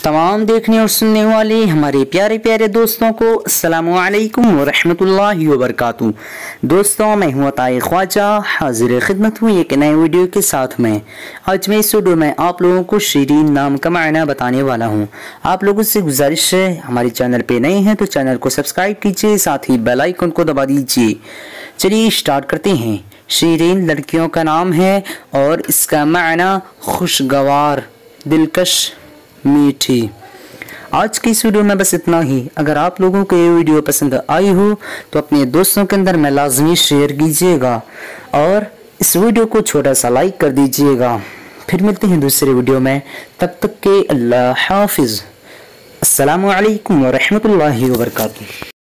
तमाम देखने और सुनने वाले हमारे प्यारे प्यारे दोस्तों को अस्सलामु अलैकुम व रहमतुल्लाहि व बरकातुहू। दोस्तों, मैं हूँ अताए ख्वाजा, हाजिर खिदमत हूँ एक नए वीडियो के साथ में। आज मैं इस वीडियो में आप लोगों को शीरीन नाम का मायना बताने वाला हूँ। आप लोगों से गुजारिश है, हमारे चैनल पे नए हैं तो चैनल को सब्सक्राइब कीजिए, साथ ही बेल आइकन को दबा दीजिए। चलिए स्टार्ट करते हैं। शीरीन लड़कियों का नाम है और इसका मायना खुशगवार, दिलकश, मीठी। आज की इस वीडियो में बस इतना ही। अगर आप लोगों को ये वीडियो पसंद आई हो तो अपने दोस्तों के अंदर में लाजमी शेयर कीजिएगा और इस वीडियो को छोटा सा लाइक कर दीजिएगा। फिर मिलते हैं दूसरे वीडियो में, तब तक के अल्लाह हाफिज। अस्सलामु अलैकुम व रहमतुल्लाहि व बरकातुहू।